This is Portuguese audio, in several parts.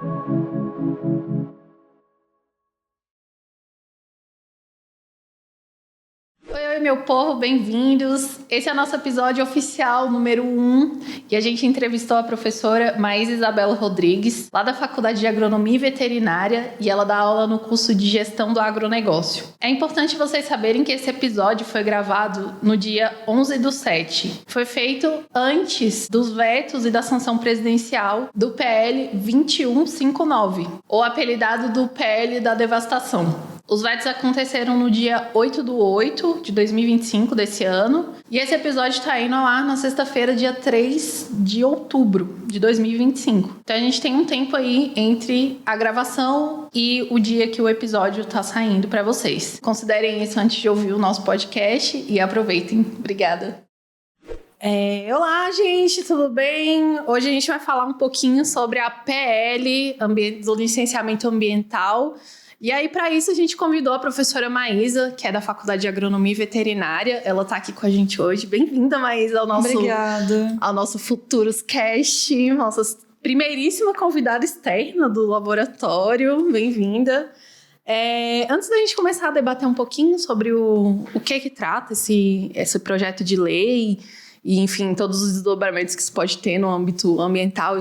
Oi, meu povo, bem-vindos. Esse é o nosso episódio oficial número 1 e a gente entrevistou a professora Maísa Isabela Rodrigues, lá da Faculdade de Agronomia e Veterinária, e ela dá aula no curso de Gestão do Agronegócio. É importante vocês saberem que esse episódio foi gravado no dia 11/7. Foi feito antes dos vetos e da sanção presidencial do PL 2159, ou apelidado do PL da devastação. Os vetos aconteceram no dia 8/8 de 2025 desse ano. E esse episódio está indo ao ar na sexta-feira, dia 3 de outubro de 2025. Então a gente tem um tempo aí entre a gravação e o dia que o episódio está saindo para vocês. Considerem isso antes de ouvir o nosso podcast e aproveitem. Obrigada. Olá, gente, tudo bem? Hoje a gente vai falar um pouquinho sobre a PL do licenciamento ambiental. E aí, para isso, a gente convidou a professora Maísa, que é da Faculdade de Agronomia e Veterinária. Ela está aqui com a gente hoje. Bem-vinda, Maísa, Obrigada. Ao nosso Futuros Cast, nossa primeiríssima convidada externa do laboratório. Bem-vinda. Antes da gente começar a debater um pouquinho sobre o que trata esse projeto de lei e, enfim, todos os desdobramentos que isso pode ter no âmbito ambiental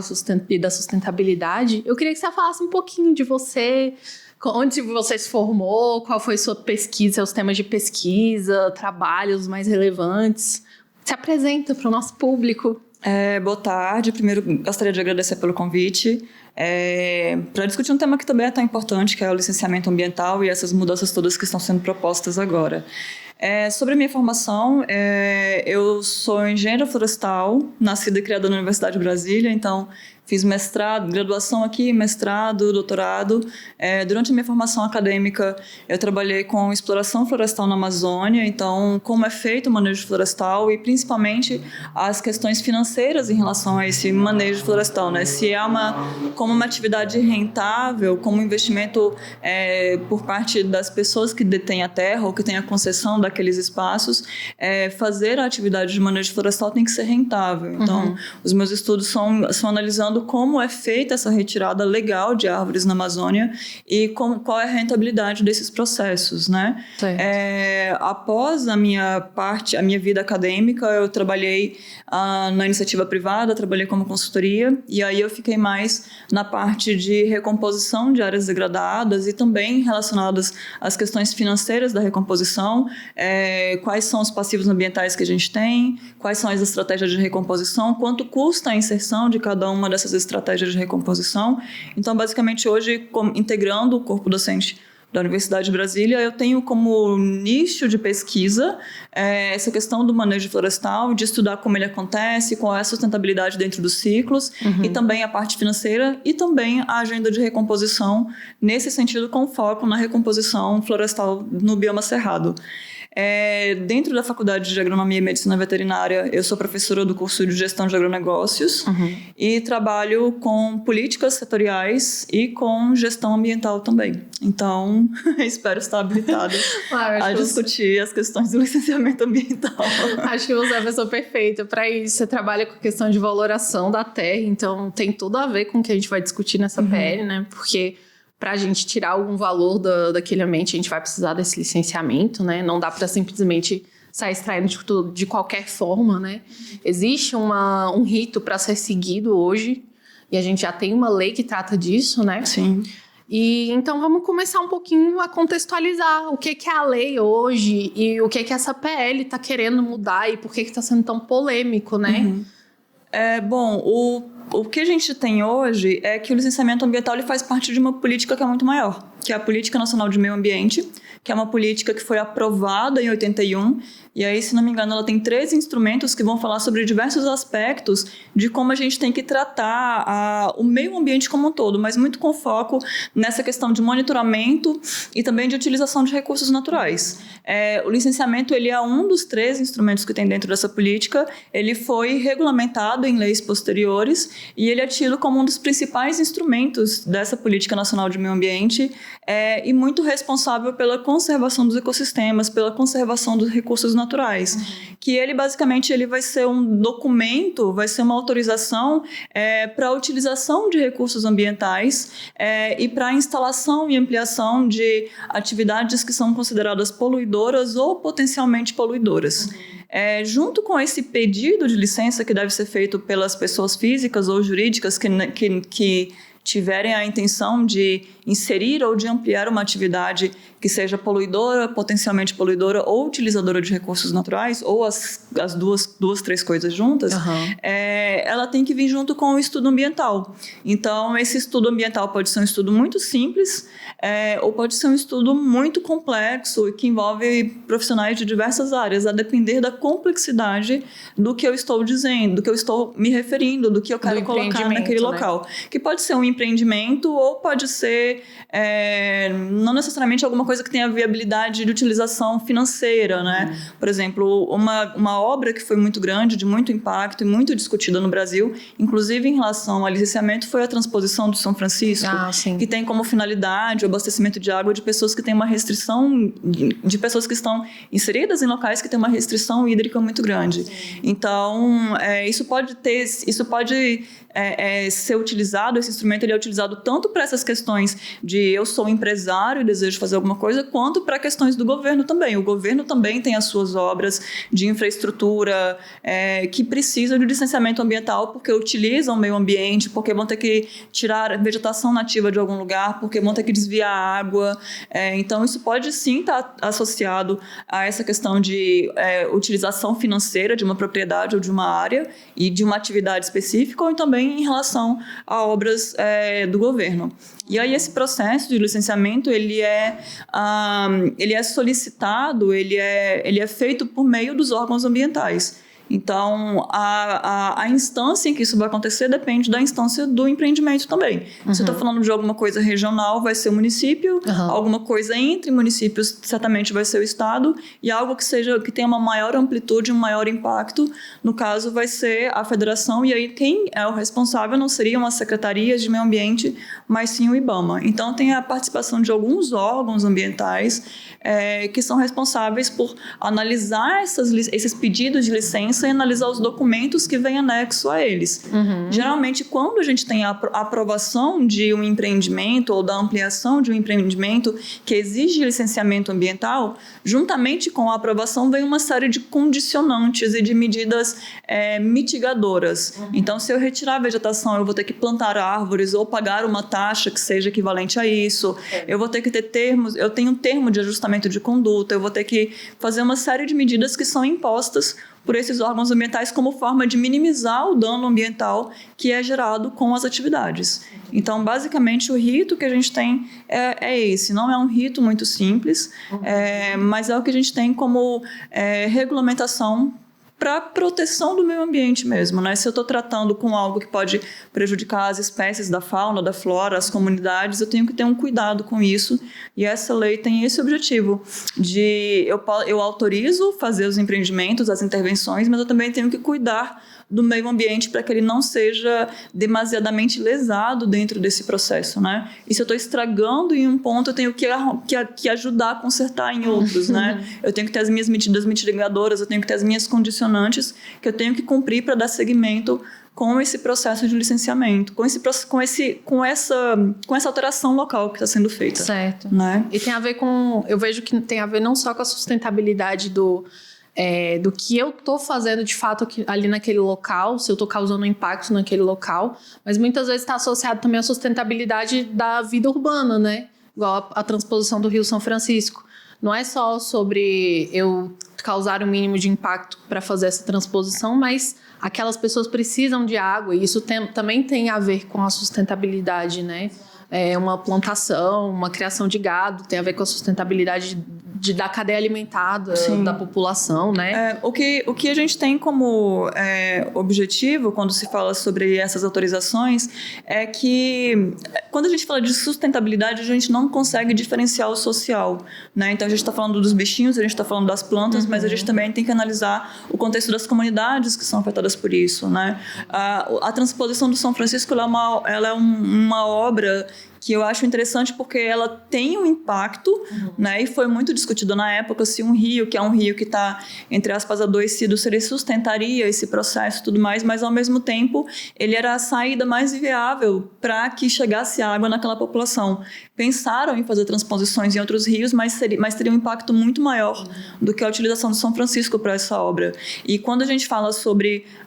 e da sustentabilidade, eu queria que você falasse um pouquinho de você. Onde você se formou, qual foi sua pesquisa, seus temas de pesquisa, trabalhos mais relevantes. Se apresenta para o nosso público. Boa tarde. Primeiro, gostaria de agradecer pelo convite. Para discutir um tema que também é tão importante, que é o licenciamento ambiental e essas mudanças todas que estão sendo propostas agora. Sobre a minha formação, eu sou engenheira florestal, nascida e criada na Universidade de Brasília, então fiz mestrado, graduação aqui, mestrado, doutorado. Durante a minha formação acadêmica, eu trabalhei com exploração florestal na Amazônia, então como é feito o manejo florestal e principalmente as questões financeiras em relação a esse manejo florestal, né? Se como uma atividade rentável, como investimento por parte das pessoas que detêm a terra ou que têm a concessão daqueles espaços, fazer a atividade de manejo florestal tem que ser rentável. Então, os meus estudos são analisando como é feita essa retirada legal de árvores na Amazônia e qual é a rentabilidade desses processos, né? Após a minha vida acadêmica, eu trabalhei na iniciativa privada, trabalhei como consultoria, e aí eu fiquei mais na parte de recomposição de áreas degradadas e também relacionadas às questões financeiras da recomposição, quais são os passivos ambientais que a gente tem, quais são as estratégias de recomposição, quanto custa a inserção de cada uma dessas estratégias de recomposição. Então, basicamente, hoje, integrando o corpo docente da Universidade de Brasília, eu tenho como nicho de pesquisa essa questão do manejo florestal, de estudar como ele acontece, qual é a sustentabilidade dentro dos ciclos, e também a parte financeira e também a agenda de recomposição, nesse sentido, com foco na recomposição florestal no bioma cerrado. Dentro da Faculdade de Agronomia e Medicina Veterinária, eu sou professora do curso de Gestão de Agronegócios e trabalho com políticas setoriais e com gestão ambiental também. Então, espero estar habilitada a discutir as questões do licenciamento ambiental. Acho que você é a pessoa perfeita para isso. Você trabalha com a questão de valoração da terra, então tem tudo a ver com o que a gente vai discutir nessa PL, né? Porque para a gente tirar algum valor daquele ambiente, a gente vai precisar desse licenciamento, né? Não dá para simplesmente sair extraindo de qualquer forma, né? Existe um rito para ser seguido hoje, e a gente já tem uma lei que trata disso, né? Sim. E então vamos começar um pouquinho a contextualizar o que é a lei hoje e o que essa PL está querendo mudar e por que está sendo tão polêmico, né? Bom, o que a gente tem hoje é que o licenciamento ambiental ele faz parte de uma política que é muito maior, que é a Política Nacional de Meio Ambiente, que é uma política que foi aprovada em 81, e aí, se não me engano, ela tem 3 instrumentos que vão falar sobre diversos aspectos de como a gente tem que tratar o meio ambiente como um todo, mas muito com foco nessa questão de monitoramento e também de utilização de recursos naturais. O licenciamento ele é um dos 3 instrumentos que tem dentro dessa política, ele foi regulamentado em leis posteriores e ele é tido como um dos principais instrumentos dessa política nacional de meio ambiente e muito responsável pela conservação dos ecossistemas, pela conservação dos recursos naturais, que ele basicamente ele vai ser um documento, vai ser uma autorização para a utilização de recursos ambientais e para a instalação e ampliação de atividades que são consideradas poluidoras ou potencialmente poluidoras. Junto com esse pedido de licença que deve ser feito pelas pessoas físicas ou jurídicas que tiverem a intenção de inserir ou de ampliar uma atividade que seja poluidora, potencialmente poluidora ou utilizadora de recursos naturais, ou as duas, três coisas juntas, ela tem que vir junto com o estudo ambiental. Então, esse estudo ambiental pode ser um estudo muito simples, ou pode ser um estudo muito complexo e que envolve profissionais de diversas áreas, a depender da complexidade do que eu estou dizendo, do que eu estou me referindo, do que eu quero colocar naquele local. Que pode ser um empreendimento ou pode ser não necessariamente alguma coisa que tenha viabilidade de utilização financeira, né? Por exemplo, uma obra que foi muito grande, de muito impacto e muito discutida no Brasil, inclusive em relação ao licenciamento, foi a transposição do São Francisco, que tem como finalidade o abastecimento de água de pessoas que têm uma restrição, de pessoas que estão inseridas em locais que têm uma restrição hídrica muito grande. Então, isso pode ser utilizado, esse instrumento ele é utilizado tanto para essas questões de eu sou empresário e desejo fazer alguma coisa, quanto para questões do governo também. O governo também tem as suas obras de infraestrutura que precisam de licenciamento ambiental porque utilizam o meio ambiente, porque vão ter que tirar a vegetação nativa de algum lugar, porque vão ter que desviar a água. Então, isso pode sim estar associado a essa questão de utilização financeira de uma propriedade ou de uma área e de uma atividade específica, ou também em relação a obras do governo. E aí esse processo de licenciamento ele é solicitado, ele é feito por meio dos órgãos ambientais. Então, a instância em que isso vai acontecer depende da instância do empreendimento também. Se eu estou falando de alguma coisa regional, vai ser o município, alguma coisa entre municípios, certamente vai ser o estado, e algo que tenha uma maior amplitude, um maior impacto, no caso, vai ser a federação, e aí quem é o responsável não seriam as secretarias de meio ambiente, mas sim o IBAMA. Então, tem a participação de alguns órgãos ambientais que são responsáveis por analisar esses pedidos de licença e analisar os documentos que vêm anexo a eles. Geralmente, quando a gente tem a aprovação de um empreendimento ou da ampliação de um empreendimento que exige licenciamento ambiental, juntamente com a aprovação vem uma série de condicionantes e de medidas mitigadoras. Então, se eu retirar a vegetação, eu vou ter que plantar árvores ou pagar uma taxa que seja equivalente a isso. Eu vou ter que ter termos, eu tenho um termo de ajustamento de conduta, eu vou ter que fazer uma série de medidas que são impostas por esses órgãos ambientais como forma de minimizar o dano ambiental que é gerado com as atividades. Então, basicamente, o rito que a gente tem é esse. Não é um rito muito simples, mas é o que a gente tem como regulamentação para proteção do meio ambiente mesmo, né? Se eu estou tratando com algo que pode prejudicar as espécies da fauna, da flora, as comunidades, eu tenho que ter um cuidado com isso, e essa lei tem esse objetivo de eu autorizo fazer os empreendimentos, as intervenções, mas eu também tenho que cuidar do meio ambiente para que ele não seja demasiadamente lesado dentro desse processo, né? E se eu estou estragando em um ponto, eu tenho que ajudar a consertar em outros, né? Eu tenho que ter as minhas medidas mitigadoras, eu tenho que ter as minhas condicionantes que eu tenho que cumprir para dar seguimento com esse processo de licenciamento, com essa alteração local que está sendo feita. Certo. Né? E tem a ver eu vejo que tem a ver não só com a sustentabilidade do que eu estou fazendo de fato ali naquele local, se eu estou causando impacto naquele local, mas muitas vezes está associado também à sustentabilidade da vida urbana, né? Igual a transposição do Rio São Francisco. Não é só sobre eu causar o mínimo de impacto para fazer essa transposição, mas aquelas pessoas precisam de água, e isso também tem a ver com a sustentabilidade, né? Uma plantação, uma criação de gado, tem a ver com a sustentabilidade da cadeia alimentar da população, né? O que a gente tem como objetivo quando se fala sobre essas autorizações é que quando a gente fala de sustentabilidade, a gente não consegue diferenciar o social, né? Então, a gente está falando dos bichinhos, a gente está falando das plantas, mas a gente também tem que analisar o contexto das comunidades que são afetadas por isso, né? A transposição do São Francisco, ela é uma obra que eu acho interessante porque ela tem um impacto, né? E foi muito discutido na época se um rio, que é um rio que está, entre aspas, adoecido, se ele sustentaria esse processo e tudo mais, mas ao mesmo tempo ele era a saída mais viável para que chegasse água naquela população. Pensaram em fazer transposições em outros rios, mas teria um impacto muito maior do que a utilização do São Francisco para essa obra. E quando a gente fala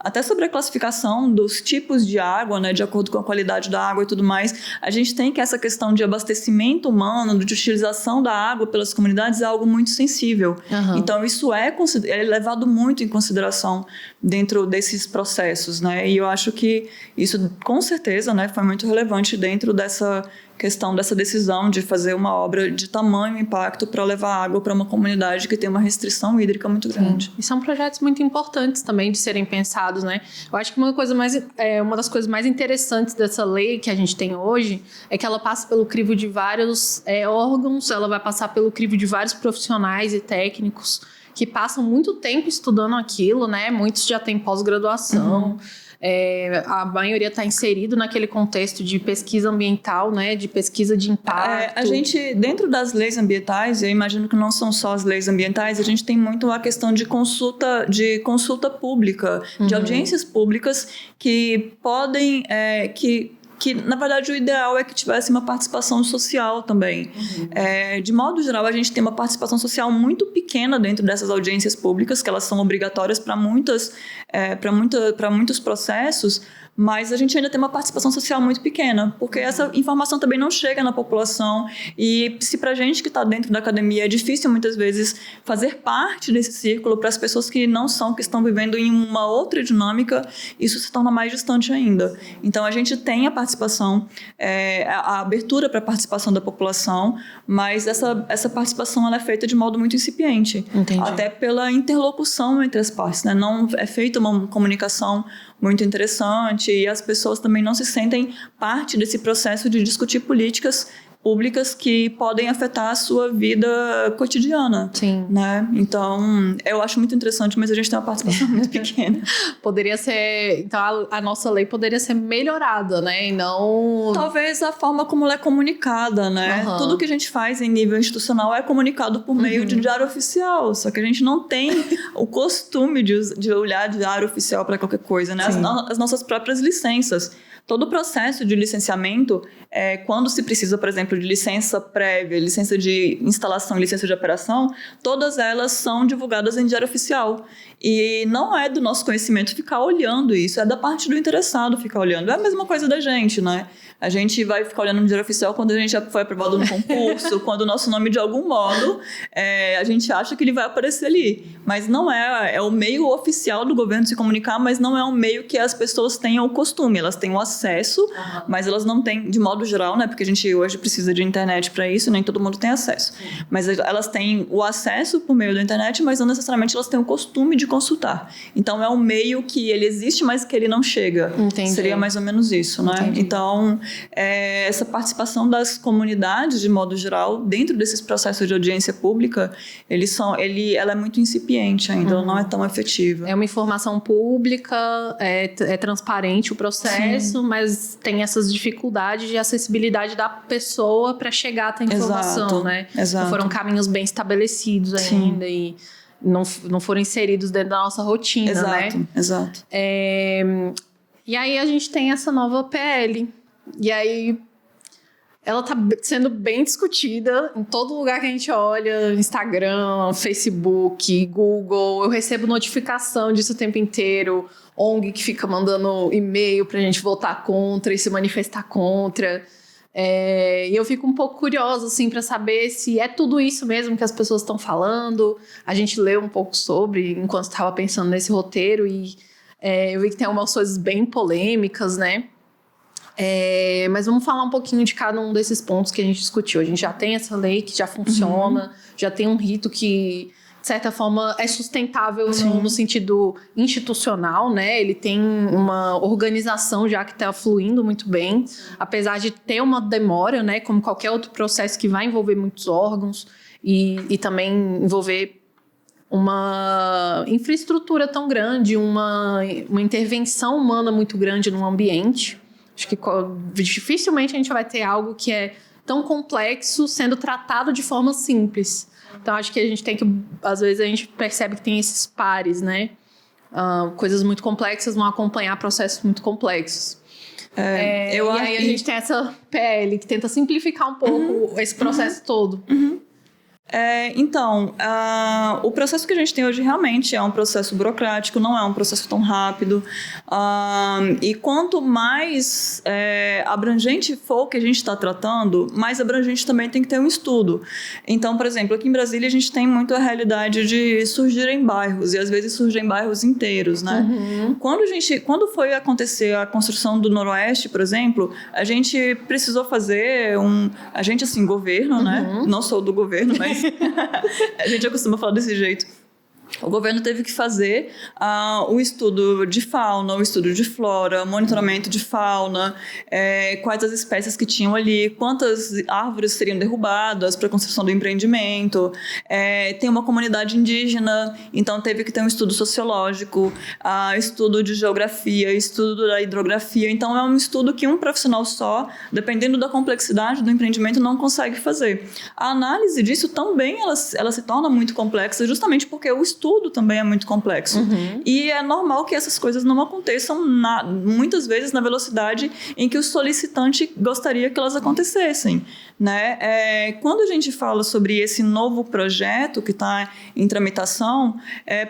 até sobre a classificação dos tipos de água, né, de acordo com a qualidade da água e tudo mais, a gente tem que essa questão de abastecimento humano, de utilização da água pelas comunidades é algo muito sensível. Então, isso é levado muito em consideração dentro desses processos, né? E eu acho que isso, com certeza, né, foi muito relevante dentro dessa questão dessa decisão de fazer uma obra de tamanho impacto para levar água para uma comunidade que tem uma restrição hídrica muito grande. E são projetos muito importantes também de serem pensados, né? Eu acho que uma das coisas mais interessantes dessa lei que a gente tem hoje é que ela passa pelo crivo de vários órgãos, ela vai passar pelo crivo de vários profissionais e técnicos que passam muito tempo estudando aquilo, né? Muitos já têm pós-graduação. A maioria está inserido naquele contexto de pesquisa ambiental, né, de pesquisa de impacto. A gente, dentro das leis ambientais, eu imagino que não são só as leis ambientais, a gente tem muito a questão de consulta pública, de audiências públicas que podem... que, na verdade, o ideal é que tivesse uma participação social também. De modo geral, a gente tem uma participação social muito pequena dentro dessas audiências públicas, que elas são obrigatórias para muitos processos, mas a gente ainda tem uma participação social muito pequena, porque essa informação também não chega na população, e se para a gente que está dentro da academia é difícil muitas vezes fazer parte desse círculo, para as pessoas que estão vivendo em uma outra dinâmica, isso se torna mais distante ainda. Então a gente tem a participação, a abertura para a participação da população, mas essa participação ela é feita de modo muito incipiente. Entendi. Até pela interlocução entre as partes, né? Não é feita uma comunicação muito interessante, e as pessoas também não se sentem parte desse processo de discutir políticas públicas que podem afetar a sua vida cotidiana. Sim. Né? Então, eu acho muito interessante, mas a gente tem uma participação muito pequena. Poderia ser... Então, a nossa lei poderia ser melhorada, né? E não... Talvez a forma como ela é comunicada, né? Tudo que a gente faz em nível institucional é comunicado por meio de diário oficial, só que a gente não tem o costume de olhar diário oficial para qualquer coisa, né? As nossas próprias licenças. Todo o processo de licenciamento, quando se precisa, por exemplo, de licença prévia, licença de instalação, licença de operação, todas elas são divulgadas em diário oficial. E não é do nosso conhecimento ficar olhando isso, é da parte do interessado ficar olhando. É a mesma coisa da gente, né? A gente vai ficar olhando no diário oficial quando a gente já foi aprovado no concurso, quando o nosso nome, de algum modo, a gente acha que ele vai aparecer ali. Mas não é o meio oficial do governo se comunicar, mas não é um meio que as pessoas tenham o costume. Elas têm o acesso, mas elas não têm, de modo geral, né? Porque a gente hoje precisa de internet para isso, nem todo mundo tem acesso. Mas elas têm o acesso por meio da internet, mas não necessariamente elas têm o costume de consultar. Então, é um meio que ele existe, mas que ele não chega. Entendi. Seria mais ou menos isso, né? Entendi. Então, essa participação das comunidades, de modo geral, dentro desses processos de audiência pública, ela é muito incipiente ainda, ela não é tão efetiva. É uma informação pública, é transparente o processo, mas tem essas dificuldades de acessibilidade da pessoa para chegar até a informação, Exato, né? exato. Não foram caminhos bem estabelecidos ainda e não foram inseridos dentro da nossa rotina, né? Exato. E aí a gente tem essa nova PL. E aí ela tá sendo bem discutida em todo lugar que a gente olha, Instagram, Facebook, Google. Eu recebo notificação disso o tempo inteiro. ONG que fica mandando e-mail pra gente votar contra e se manifestar contra. E eu fico um pouco curiosa, assim, pra saber se é tudo isso mesmo que as pessoas estão falando. A gente leu um pouco sobre, enquanto estava pensando nesse roteiro, e eu vi que tem algumas coisas bem polêmicas, né? Mas vamos falar um pouquinho de cada um desses pontos que a gente discutiu. A gente já tem essa lei que já funciona, já tem um rito que de certa forma, é sustentável no sentido institucional, né? Ele tem uma organização já que está fluindo muito bem, apesar de ter uma demora, né? Como qualquer outro processo que vai envolver muitos órgãos e também envolver uma infraestrutura tão grande, uma intervenção humana muito grande no ambiente. Acho que dificilmente a gente vai ter algo que é tão complexo sendo tratado de forma simples. Então, acho que a gente tem que... Às vezes, a gente percebe que tem esses pares, né? Coisas muito complexas vão acompanhar processos muito complexos. E aí, a gente tem essa PL que tenta simplificar um pouco esse processo todo. Então, o processo que a gente tem hoje realmente é um processo burocrático, não é um processo tão rápido. E quanto mais abrangente for o que a gente está tratando, mais abrangente também tem que ter um estudo. Então, por exemplo, aqui em Brasília a gente tem muito a realidade de surgirem bairros, e às vezes surgem bairros inteiros, né? Quando foi acontecer a construção do Noroeste, por exemplo, a gente precisou fazer a gente, assim, governo, né? Não sou do governo, mas a gente costuma falar desse jeito. O governo teve que fazer o estudo de fauna, o estudo de flora, monitoramento de fauna, quais as espécies que tinham ali, quantas árvores seriam derrubadas para a construção do empreendimento. Tem uma comunidade indígena, então teve que ter um estudo sociológico, estudo de geografia, estudo da hidrografia. Então é um estudo que um profissional só, dependendo da complexidade do empreendimento, não consegue fazer. A análise disso também ela se torna muito complexa, justamente porque o estudo também é muito complexo. E é normal que essas coisas não aconteçam muitas vezes na velocidade em que o solicitante gostaria que elas acontecessem, né? Quando a gente fala sobre esse novo projeto que está em tramitação,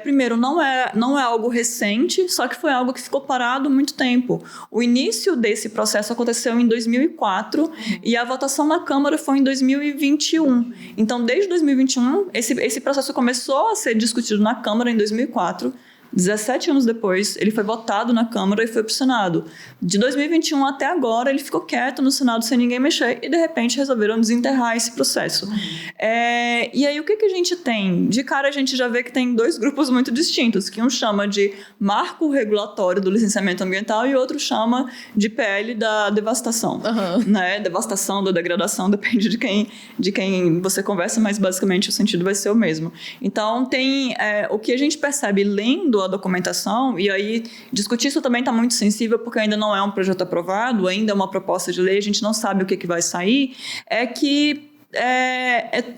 primeiro, não é algo recente, só que foi algo que ficou parado há muito tempo. O início desse processo aconteceu em 2004 e a votação na Câmara foi em 2021. Então, desde 2021, esse processo começou a ser discutido na Câmara em 2004. 17 anos depois, ele foi votado na Câmara e foi para o Senado. De 2021 até agora, ele ficou quieto no Senado sem ninguém mexer e, de repente, resolveram desenterrar esse processo. E aí, o que a gente tem? De cara, a gente já vê que tem dois grupos muito distintos, que um chama de marco regulatório do licenciamento ambiental e outro chama de PL da devastação. Né? Devastação, da degradação, depende de quem você conversa, mas, basicamente, o sentido vai ser o mesmo. Então, tem o que a gente percebe lendo a documentação, e aí discutir isso também está muito sensível porque ainda não é um projeto aprovado, ainda é uma proposta de lei, a gente não sabe o que vai sair, é que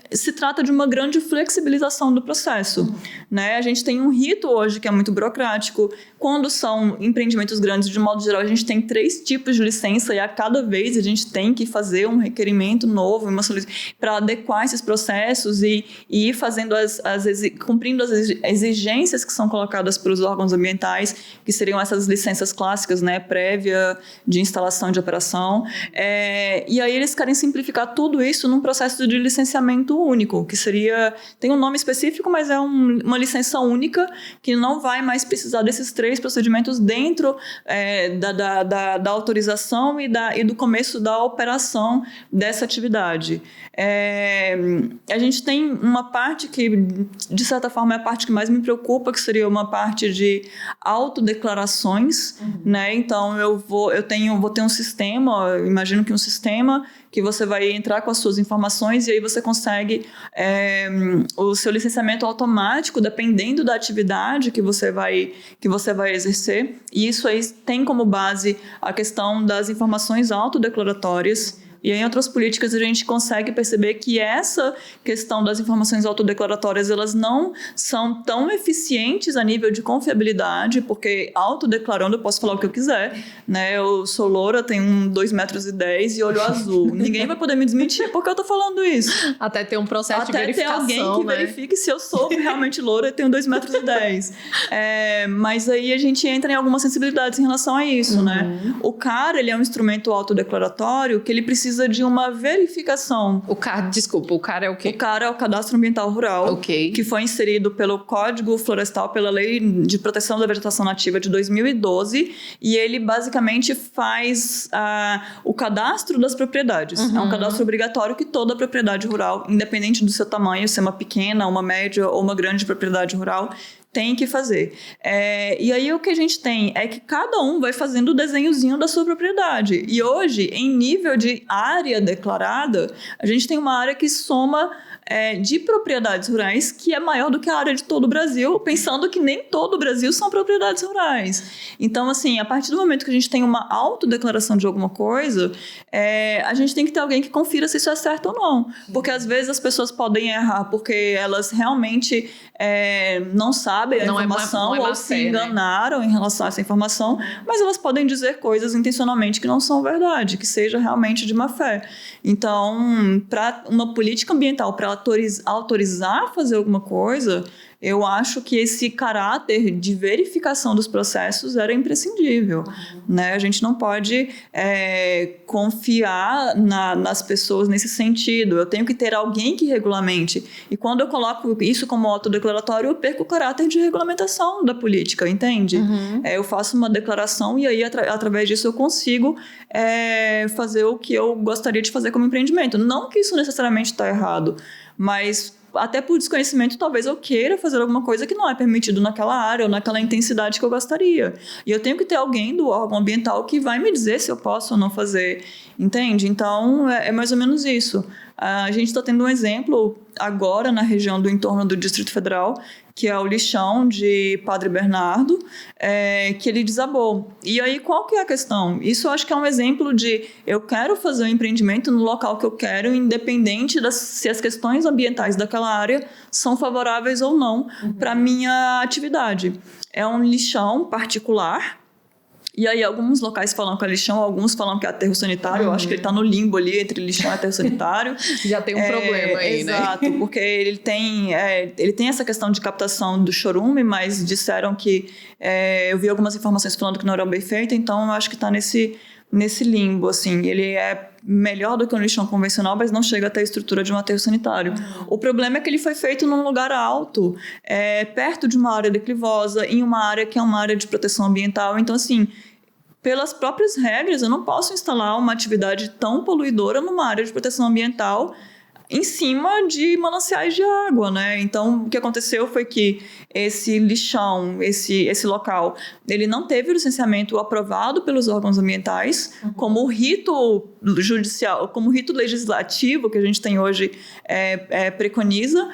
se trata de uma grande flexibilização do processo, né? A gente tem um rito hoje que é muito burocrático. Quando são empreendimentos grandes, de modo geral, a gente tem 3 tipos de licença e a cada vez a gente tem que fazer um requerimento novo para adequar esses processos e ir fazendo cumprindo as exigências que são colocadas pelos órgãos ambientais, que seriam essas licenças clássicas, né? Prévia de instalação de operação. E aí eles querem simplificar tudo isso num processo de licenciamento único, que tem um nome específico, mas é uma licença única que não vai mais precisar desses 3 procedimentos dentro da autorização e do começo da operação dessa atividade. A gente tem uma parte que, de certa forma, é a parte que mais me preocupa, que seria uma parte de autodeclarações, né? Então, eu vou ter um sistema, eu imagino que um sistema que você vai entrar com as suas informações e aí você consegue o seu licenciamento automático, dependendo da atividade que você vai exercer. E isso aí tem como base a questão das informações autodeclaratórias. E aí, em outras políticas, a gente consegue perceber que essa questão das informações autodeclaratórias, elas não são tão eficientes a nível de confiabilidade, porque autodeclarando eu posso falar o que eu quiser, né? Eu sou loura, tenho 2,10 metros e olho azul. Ninguém vai poder me desmentir porque eu tô falando isso. Até ter um processo de verificação, até ter alguém que verifique se eu sou realmente loura e tenho 2,10 metros. Mas aí a gente entra em algumas sensibilidades em relação a isso, né? O CAR, ele é um instrumento autodeclaratório que ele precisa precisa de uma verificação. Desculpa, o CAR é o quê? O CAR é o Cadastro Ambiental Rural, que foi inserido pelo Código Florestal, pela Lei de Proteção da Vegetação Nativa de 2012, e ele basicamente faz o cadastro das propriedades. É um cadastro obrigatório que toda propriedade rural, independente do seu tamanho, se é uma pequena, uma média ou uma grande propriedade rural, tem que fazer. E aí o que a gente tem é que cada um vai fazendo o desenhozinho da sua propriedade. E hoje, em nível de área declarada, a gente tem uma área que soma de propriedades rurais que é maior do que a área de todo o Brasil, pensando que nem todo o Brasil são propriedades rurais. Então, assim, a partir do momento que a gente tem uma autodeclaração de alguma coisa, a gente tem que ter alguém que confira se isso é certo ou não. Porque às vezes as pessoas podem errar porque elas realmente não sabem a informação ou se enganaram, né, em relação a essa informação, mas elas podem dizer coisas intencionalmente que não são verdade, que seja realmente de má fé. Então, para uma política ambiental, para autorizar fazer alguma coisa, eu acho que esse caráter de verificação dos processos era imprescindível, né? A gente não pode confiar nas pessoas nesse sentido. Eu tenho que ter alguém que regulamente. E quando eu coloco isso como autodeclaratório, eu perco o caráter de regulamentação da política, entende? Eu faço uma declaração e aí, através disso, eu consigo fazer o que eu gostaria de fazer como empreendimento. Não que isso necessariamente está errado, mas até por desconhecimento, talvez eu queira fazer alguma coisa que não é permitido naquela área ou naquela intensidade que eu gostaria. E eu tenho que ter alguém do órgão ambiental que vai me dizer se eu posso ou não fazer, entende? Então, é mais ou menos isso. A gente está tendo um exemplo agora na região do entorno do Distrito Federal, que é o lixão de Padre Bernardo, que ele desabou. E aí, qual que é a questão? Isso eu acho que é um exemplo de eu quero fazer um empreendimento no local que eu quero, independente se as questões ambientais daquela área são favoráveis ou não para a minha atividade. É um lixão particular. E aí, alguns locais falam que é lixão, alguns falam que é aterro sanitário. Eu acho que ele está no limbo ali entre lixão e aterro sanitário. Já tem um problema aí, exato, né? Exato, porque ele tem essa questão de captação do chorume, mas disseram que... eu vi algumas informações falando que não era bem feito, então eu acho que está nesse limbo, assim. Ele é melhor do que um lixão convencional, mas não chega a ter a estrutura de um aterro sanitário. O problema é que ele foi feito num lugar alto, perto de uma área declivosa, em uma área que é uma área de proteção ambiental. Então, assim, pelas próprias regras, eu não posso instalar uma atividade tão poluidora numa área de proteção ambiental em cima de mananciais de água, né? Então, o que aconteceu foi que esse lixão, esse local, ele não teve o licenciamento aprovado pelos órgãos ambientais, como o rito judicial, como o rito legislativo que a gente tem hoje preconiza,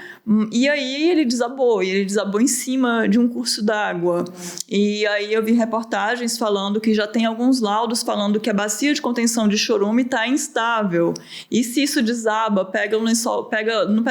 e aí ele desabou em cima de um curso d'água. E aí eu vi reportagens falando que já tem alguns laudos falando que a bacia de contenção de chorume está instável, e se isso desaba,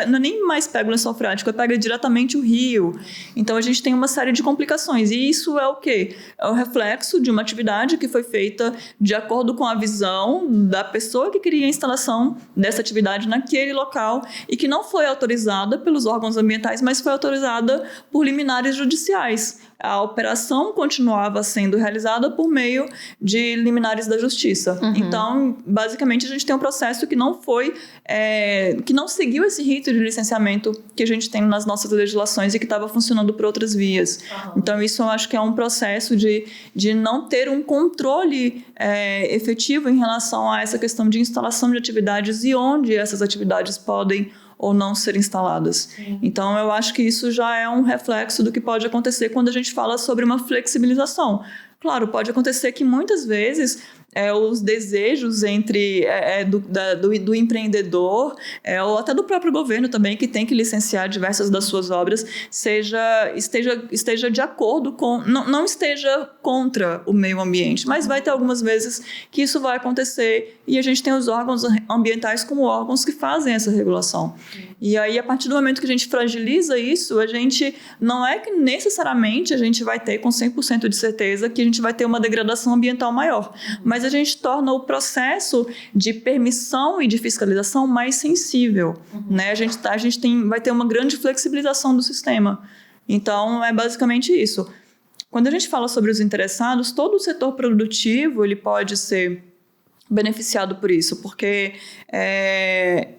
não nem mais pega o lençol freático, pega diretamente o rio. Então a gente tem uma série de complicações, e isso é o quê? É o reflexo de uma atividade que foi feita de acordo com a visão da pessoa que queria a instalação dessa atividade naquele local e que não foi autorizada pelos órgãos ambientais, mas foi autorizada por liminares judiciais. A operação continuava sendo realizada por meio de liminares da justiça. Então, basicamente, a gente tem um processo que não seguiu esse rito de licenciamento que a gente tem nas nossas legislações e que estava funcionando por outras vias. Então, isso eu acho que é um processo de não ter um controle efetivo em relação a essa questão de instalação de atividades e onde essas atividades podem ou não ser instaladas. Então, eu acho que isso já é um reflexo do que pode acontecer quando a gente fala sobre uma flexibilização. Claro, pode acontecer que muitas vezes os desejos do empreendedor ou até do próprio governo também, que tem que licenciar diversas das suas obras, esteja de acordo com... Não esteja contra o meio ambiente, mas vai ter algumas vezes que isso vai acontecer e a gente tem os órgãos ambientais como órgãos que fazem essa regulação. E aí, a partir do momento que a gente fragiliza isso, a gente não é que necessariamente a gente vai ter com 100% de certeza que a gente vai ter uma degradação ambiental maior, mas a gente torna o processo de permissão e de fiscalização mais sensível, né? A gente vai ter uma grande flexibilização do sistema. Então, é basicamente isso. Quando a gente fala sobre os interessados, todo o setor produtivo ele pode ser beneficiado por isso, porque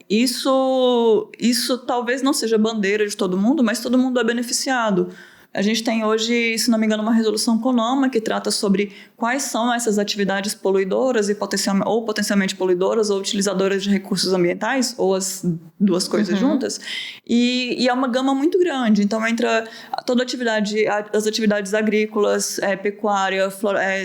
isso talvez não seja bandeira de todo mundo, mas todo mundo é beneficiado. A gente tem hoje, se não me engano, uma resolução CONAMA que trata sobre quais são essas atividades poluidoras e potencialmente poluidoras ou utilizadoras de recursos ambientais, ou as duas coisas juntas, e é uma gama muito grande. Então, entra toda atividade, as atividades agrícolas, pecuária,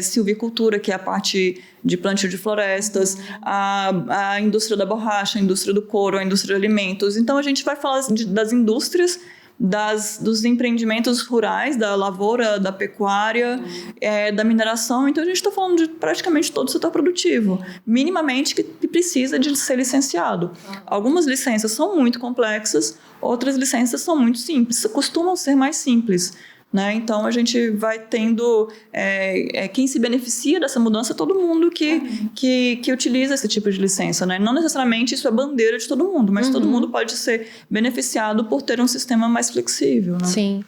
silvicultura, que é a parte de plantio de florestas, a indústria da borracha, a indústria do couro, a indústria de alimentos. Então, a gente vai falar das indústrias, dos empreendimentos rurais, da lavoura, da pecuária, da mineração. Então, a gente está falando de praticamente todo o setor produtivo, minimamente que precisa de ser licenciado. Algumas licenças são muito complexas, outras licenças são muito simples, costumam ser mais simples, né? Então, a gente vai tendo... quem se beneficia dessa mudança é todo mundo que utiliza esse tipo de licença, né? Não necessariamente isso é bandeira de todo mundo, mas todo mundo pode ser beneficiado por ter um sistema mais flexível, né? Sim.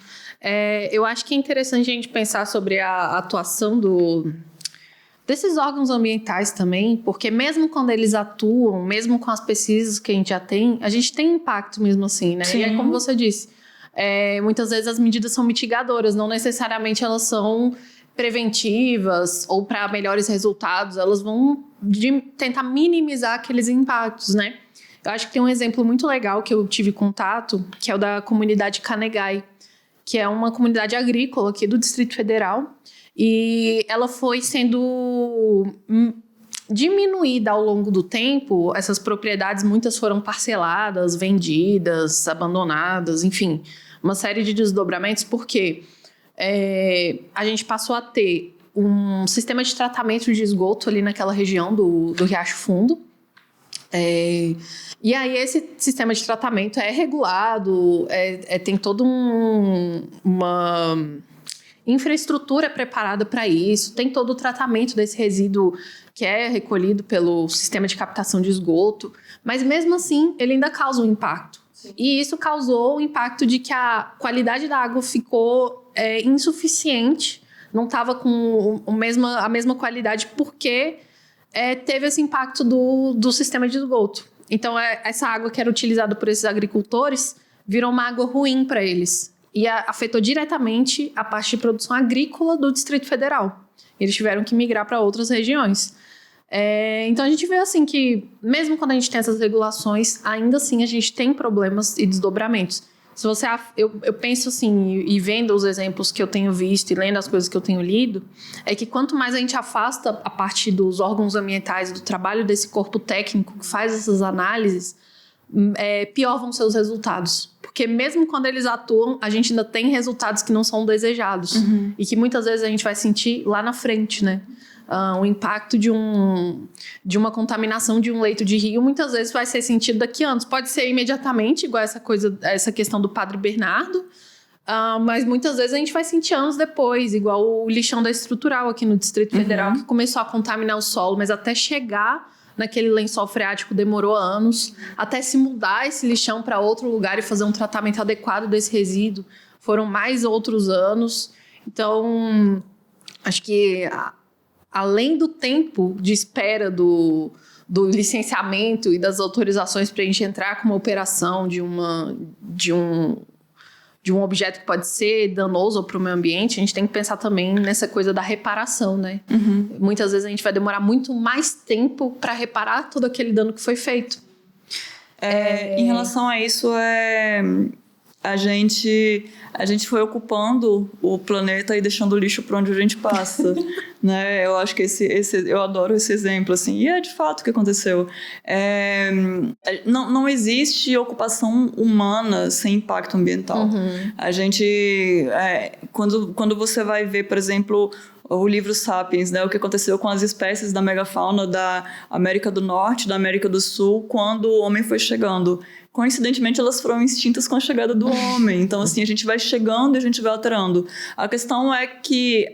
Eu acho que é interessante a gente pensar sobre a atuação desses órgãos ambientais também, porque mesmo quando eles atuam, mesmo com as pesquisas que a gente tem impacto mesmo assim, né? Sim. E é como você disse... muitas vezes as medidas são mitigadoras, não necessariamente elas são preventivas ou para melhores resultados, elas vão tentar minimizar aqueles impactos, né? Eu acho que tem um exemplo muito legal que eu tive contato, que é o da comunidade Canegai, que é uma comunidade agrícola aqui do Distrito Federal, e ela foi sendo diminuída ao longo do tempo. Essas propriedades, muitas foram parceladas, vendidas, abandonadas, enfim, uma série de desdobramentos, porque a gente passou a ter um sistema de tratamento de esgoto ali naquela região do Riacho Fundo. E aí esse sistema de tratamento é regulado, tem toda uma infraestrutura preparada para isso, tem todo o tratamento desse resíduo que é recolhido pelo sistema de captação de esgoto, mas mesmo assim ele ainda causa um impacto. Sim. E isso causou o impacto de que a qualidade da água ficou insuficiente, não estava com a mesma qualidade, porque teve esse impacto do sistema de esgoto. Então, essa água que era utilizada por esses agricultores virou uma água ruim para eles. E afetou diretamente a parte de produção agrícola do Distrito Federal. Eles tiveram que migrar para outras regiões. Então, a gente vê assim que, mesmo quando a gente tem essas regulações, ainda assim a gente tem problemas e desdobramentos. Eu penso assim, e vendo os exemplos que eu tenho visto e lendo as coisas que eu tenho lido, é que quanto mais a gente afasta a parte dos órgãos ambientais, do trabalho desse corpo técnico que faz essas análises, pior vão ser os resultados. Porque mesmo quando eles atuam, a gente ainda tem resultados que não são desejados. E que muitas vezes a gente vai sentir lá na frente, né? O impacto de uma contaminação de um leito de rio muitas vezes vai ser sentido daqui a anos. Pode ser imediatamente, igual essa questão do Padre Bernardo, mas muitas vezes a gente vai sentir anos depois, igual o lixão da estrutural aqui no Distrito Federal, que começou a contaminar o solo, mas até chegar naquele lençol freático demorou anos, até se mudar esse lixão para outro lugar e fazer um tratamento adequado desse resíduo, foram mais outros anos. Então, acho que além do tempo de espera do licenciamento e das autorizações para a gente entrar com uma operação de um objeto que pode ser danoso para o meio ambiente, a gente tem que pensar também nessa coisa da reparação, né? Muitas vezes a gente vai demorar muito mais tempo para reparar todo aquele dano que foi feito. Em relação a isso, a gente foi ocupando o planeta e deixando o lixo por onde a gente passa, né? Eu acho que eu adoro esse exemplo, assim, e é de fato o que aconteceu. Não existe ocupação humana sem impacto ambiental. A gente, quando você vai ver, por exemplo, o livro Sapiens, né? O que aconteceu com as espécies da megafauna da América do Norte, da América do Sul, quando o homem foi chegando. Coincidentemente, elas foram extintas com a chegada do homem. Então, assim, a gente vai chegando e a gente vai alterando. A questão é que,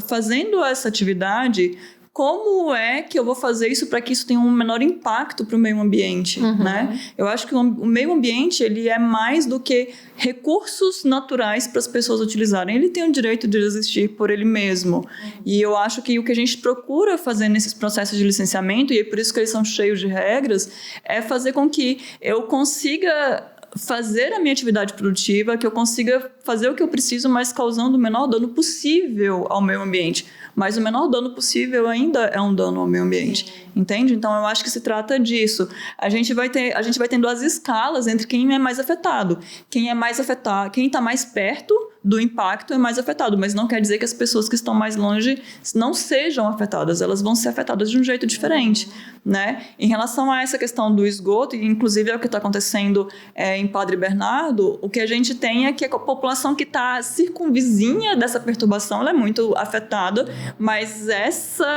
fazendo essa atividade, como é que eu vou fazer isso para que isso tenha um menor impacto para o meio ambiente, né? Eu acho que o meio ambiente, ele é mais do que recursos naturais para as pessoas utilizarem. Ele tem o direito de existir por ele mesmo. E eu acho que o que a gente procura fazer nesses processos de licenciamento, e é por isso que eles são cheios de regras, é fazer com que eu consiga fazer a minha atividade produtiva, que eu consiga fazer o que eu preciso, mas causando o menor dano possível ao meio ambiente. Mas o menor dano possível ainda é um dano ao meio ambiente, entende? Então, eu acho que se trata disso. A gente vai tendo as escalas entre quem é mais afetado. Quem está mais perto do impacto é mais afetado, mas não quer dizer que as pessoas que estão mais longe não sejam afetadas, elas vão ser afetadas de um jeito diferente, né? Em relação a essa questão do esgoto, e inclusive é o que está acontecendo em Padre Bernardo, o que a gente tem é que a população que está circunvizinha dessa perturbação, ela é muito afetada, mas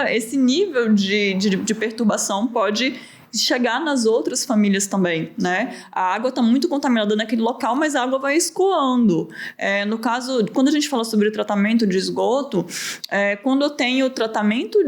esse nível de perturbação pode chegar nas outras famílias também, né? A água está muito contaminada naquele local, mas a água vai escoando. No caso, quando a gente fala sobre o tratamento de esgoto, quando eu tenho o tratamento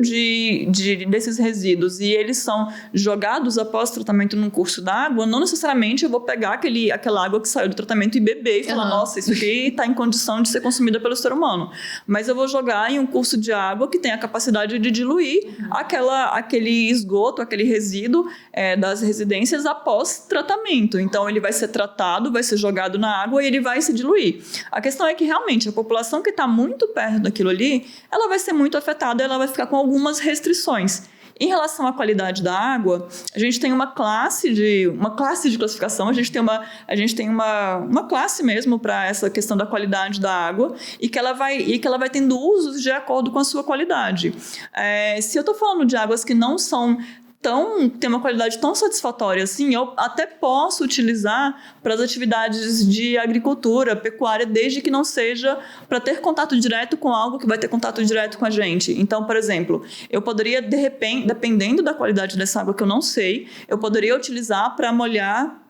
desses resíduos e eles são jogados após o tratamento num curso d'água, não necessariamente eu vou pegar aquela água que saiu do tratamento e beber e falar, nossa, isso aqui está em condição de ser consumida pelo ser humano. Mas eu vou jogar em um curso de água que tem a capacidade de diluir aquele esgoto, aquele resíduo das residências após tratamento. Então, ele vai ser tratado, vai ser jogado na água e ele vai se diluir. A questão é que, realmente, a população que está muito perto daquilo ali, ela vai ser muito afetada, ela vai ficar com algumas restrições. Em relação à qualidade da água, a gente tem uma classe de classificação, a gente tem uma classe mesmo para essa questão da qualidade da água e que ela vai tendo usos de acordo com a sua qualidade. Se eu estou falando de águas que não são tem uma qualidade tão satisfatória assim, eu até posso utilizar para as atividades de agricultura, pecuária, desde que não seja para ter contato direto com algo que vai ter contato direto com a gente. Então, por exemplo, eu poderia, de repente, dependendo da qualidade dessa água que eu não sei, eu poderia utilizar para molhar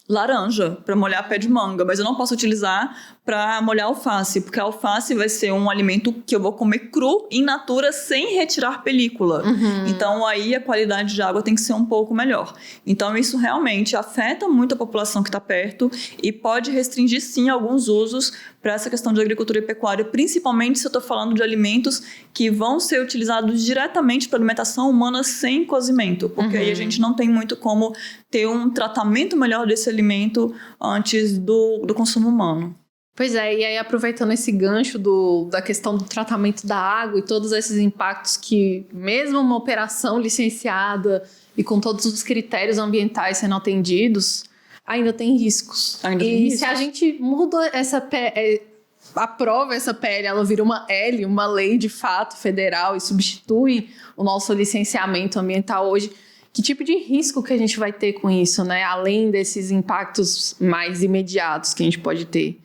laranja, para molhar pé de manga, mas eu não posso utilizar para molhar alface, porque a alface vai ser um alimento que eu vou comer cru, in natura, sem retirar película. Então, aí a qualidade de água tem que ser um pouco melhor. Então, isso realmente afeta muito a população que está perto e pode restringir, sim, alguns usos para essa questão de agricultura e pecuária, principalmente se eu estou falando de alimentos que vão ser utilizados diretamente para alimentação humana sem cozimento, porque aí a gente não tem muito como ter um tratamento melhor desse alimento antes do consumo humano. Pois é, e aí aproveitando esse gancho da questão do tratamento da água e todos esses impactos que mesmo uma operação licenciada e com todos os critérios ambientais sendo atendidos, ainda tem riscos. Se a gente muda aprova essa PL, ela vira uma L, uma lei de fato federal e substitui o nosso licenciamento ambiental hoje, que tipo de risco que a gente vai ter com isso, né? Além desses impactos mais imediatos que a gente pode ter?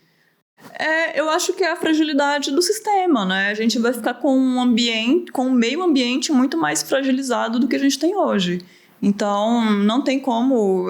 Eu acho que é a fragilidade do sistema, né? A gente vai ficar com um meio ambiente muito mais fragilizado do que a gente tem hoje. Então, não tem como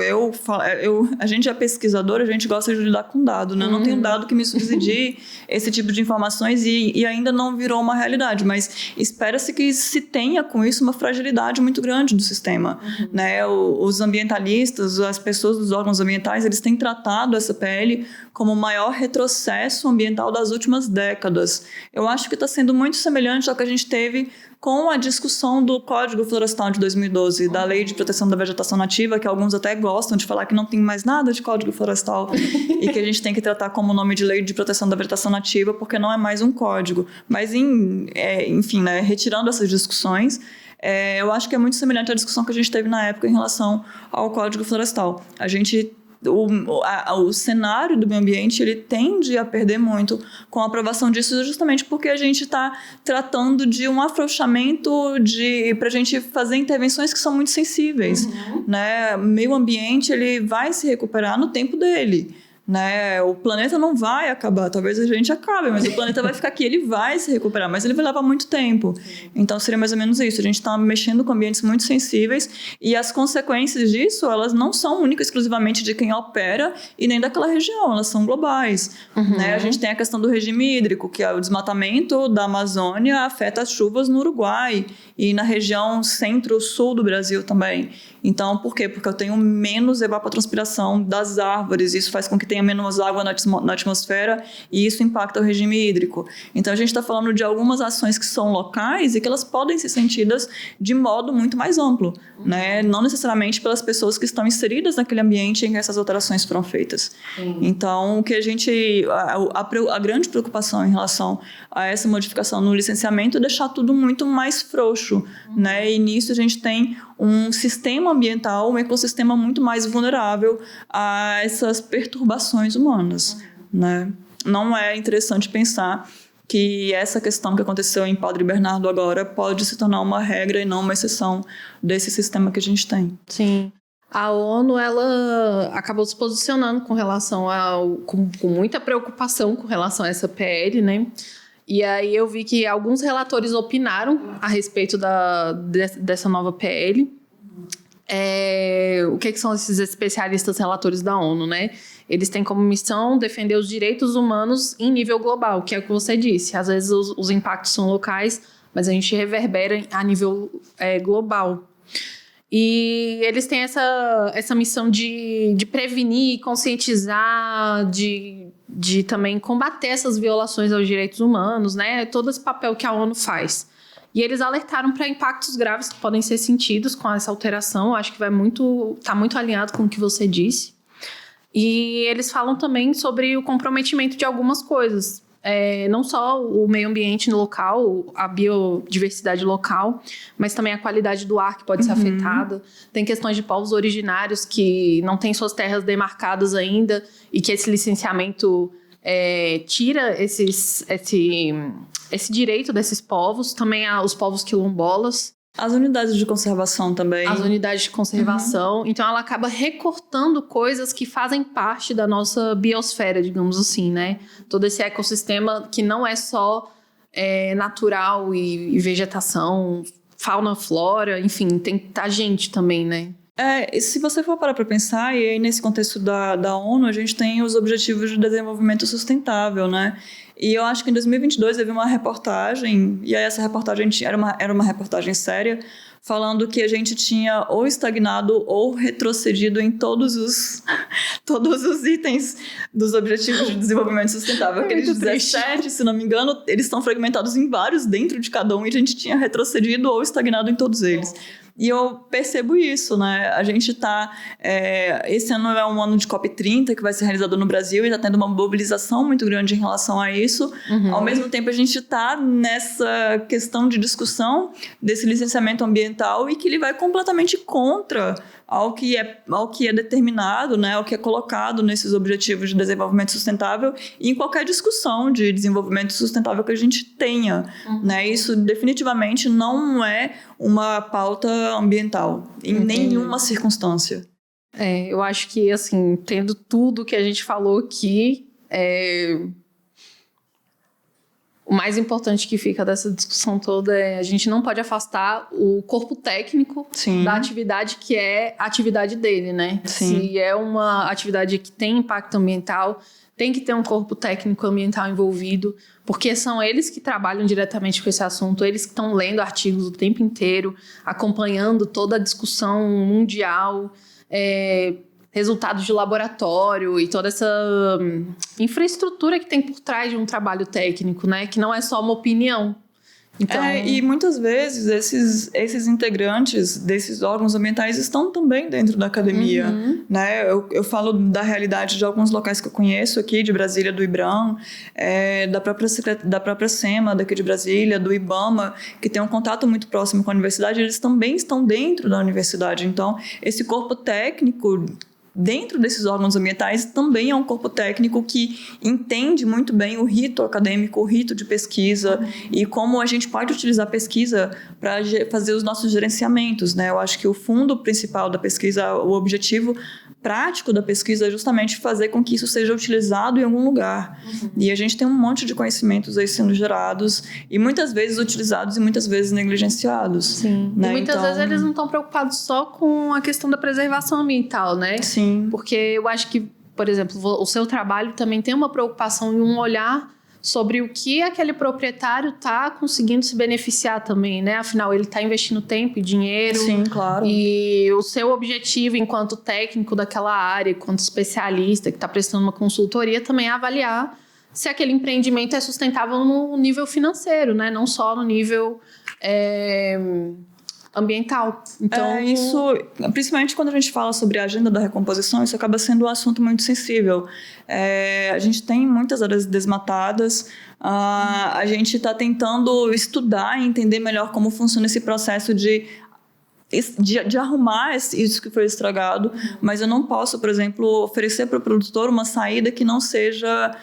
a gente é pesquisador, a gente gosta de lidar com dado, né? Não tem um dado que me subsidie esse tipo de informações e ainda não virou uma realidade, mas espera-se que se tenha com isso uma fragilidade muito grande do sistema, né? Os ambientalistas, as pessoas dos órgãos ambientais, eles têm tratado essa PL como o maior retrocesso ambiental das últimas décadas. Eu acho que está sendo muito semelhante ao que a gente teve com a discussão do Código Florestal de 2012, da Lei de Proteção da Vegetação Nativa, que alguns até gostam de falar que não tem mais nada de Código Florestal e que a gente tem que tratar como nome de Lei de Proteção da Vegetação Nativa, porque não é mais um código. Mas, enfim, né, retirando essas discussões, eu acho que é muito semelhante à discussão que a gente teve na época em relação ao Código Florestal. O cenário do meio ambiente ele tende a perder muito com a aprovação disso, justamente porque a gente está tratando de um afrouxamento para a gente fazer intervenções que são muito sensíveis, né? O meio ambiente ele vai se recuperar no tempo dele, né? O planeta não vai acabar, talvez a gente acabe, mas o planeta vai ficar aqui, ele vai se recuperar, mas ele vai levar muito tempo. Então seria mais ou menos isso, a gente está mexendo com ambientes muito sensíveis e as consequências disso, elas não são únicas exclusivamente de quem opera e nem daquela região, elas são globais, né? A gente tem a questão do regime hídrico, que é o desmatamento da Amazônia afeta as chuvas no Uruguai e na região centro-sul do Brasil também. Então, por quê? Porque eu tenho menos evapotranspiração das árvores, isso faz com que tenha menos água na atmosfera e isso impacta o regime hídrico. Então, a gente está falando de algumas ações que são locais e que elas podem ser sentidas de modo muito mais amplo, né? Não necessariamente pelas pessoas que estão inseridas naquele ambiente em que essas alterações foram feitas. Então, o que a grande preocupação em relação a essa modificação no licenciamento é deixar tudo muito mais frouxo, né? E nisso a gente tem um sistema ambiental, um ecossistema muito mais vulnerável a essas perturbações humanas, né? Não é interessante pensar que essa questão que aconteceu em Padre Bernardo agora pode se tornar uma regra e não uma exceção desse sistema que a gente tem. Sim. A ONU, ela acabou se posicionando com relação com muita preocupação com relação a essa PL, né? E aí eu vi que alguns relatores opinaram a respeito dessa nova PL. O que são esses especialistas relatores da ONU, né? Eles têm como missão defender os direitos humanos em nível global, que é o que você disse. Às vezes os impactos são locais, mas a gente reverbera a nível global. E eles têm essa missão de prevenir, conscientizar, de também combater essas violações aos direitos humanos, né? Todo esse papel que a ONU faz. E eles alertaram para impactos graves que podem ser sentidos com essa alteração. Eu acho que tá muito alinhado com o que você disse. E eles falam também sobre o comprometimento de algumas coisas. Não só o meio ambiente local, a biodiversidade local, mas também a qualidade do ar que pode ser afetada. Tem questões de povos originários que não têm suas terras demarcadas ainda e que esse licenciamento tira esse direito desses povos. Também os povos quilombolas. As unidades de conservação também. As unidades de conservação. Então, ela acaba recortando coisas que fazem parte da nossa biosfera, digamos assim, né? Todo esse ecossistema que não é só natural e vegetação, fauna, flora, enfim, tem a gente também, né? Se você for parar para pensar, e aí nesse contexto da ONU, a gente tem os Objetivos de Desenvolvimento Sustentável, né? E eu acho que em 2022 teve uma reportagem, e aí essa reportagem era uma reportagem séria, falando que a gente tinha ou estagnado ou retrocedido em todos os itens dos Objetivos de Desenvolvimento Sustentável. Aqueles 17, se não me engano, eles estão fragmentados em vários dentro de cada um, e a gente tinha retrocedido ou estagnado em todos eles. E eu percebo isso, né? A gente esse ano é um ano de COP30 que vai ser realizado no Brasil e está tendo uma mobilização muito grande em relação a isso. Ao mesmo tempo, a gente está nessa questão de discussão desse licenciamento ambiental e que ele vai completamente contra ao que é determinado, né? Ao que é colocado nesses Objetivos de Desenvolvimento Sustentável e em qualquer discussão de desenvolvimento sustentável que a gente tenha, né? Isso definitivamente não é uma pauta ambiental, em nenhuma circunstância. Eu acho que, assim, tendo tudo que a gente falou aqui, o mais importante que fica dessa discussão toda a gente não pode afastar o corpo técnico da atividade que é a atividade dele, né? Sim. Se é uma atividade que tem impacto ambiental, tem que ter um corpo técnico ambiental envolvido, porque são eles que trabalham diretamente com esse assunto, eles que estão lendo artigos o tempo inteiro, acompanhando toda a discussão mundial, resultados de laboratório e toda essa infraestrutura que tem por trás de um trabalho técnico, né? Que não é só uma opinião. Então... e muitas vezes esses integrantes desses órgãos ambientais estão também dentro da academia, né? Eu falo da realidade de alguns locais que eu conheço aqui, de Brasília, do IBRAM, da própria SEMA daqui de Brasília, do IBAMA, que tem um contato muito próximo com a universidade, eles também estão dentro da universidade. Então, esse corpo técnico dentro desses órgãos ambientais também é um corpo técnico que entende muito bem o rito acadêmico, o rito de pesquisa e como a gente pode utilizar a pesquisa para fazer os nossos gerenciamentos, né? Eu acho que o fundo principal da pesquisa, o objetivo prático da pesquisa é justamente fazer com que isso seja utilizado em algum lugar. E a gente tem um monte de conhecimentos aí sendo gerados e muitas vezes utilizados e muitas vezes negligenciados. Sim. Né? E muitas vezes eles não estão preocupados só com a questão da preservação ambiental, né? Sim. Porque eu acho que, por exemplo, o seu trabalho também tem uma preocupação e um olhar sobre o que aquele proprietário está conseguindo se beneficiar também, né? Afinal, ele está investindo tempo e dinheiro. Sim, claro. E o seu objetivo enquanto técnico daquela área, enquanto especialista que está prestando uma consultoria, também é avaliar se aquele empreendimento é sustentável no nível financeiro, né? Não só no nível ambiental. Então, isso, principalmente quando a gente fala sobre a agenda da recomposição, isso acaba sendo um assunto muito sensível. A gente tem muitas áreas desmatadas, a gente está tentando estudar e entender melhor como funciona esse processo de arrumar isso que foi estragado, mas eu não posso, por exemplo, oferecer para o produtor uma saída que não seja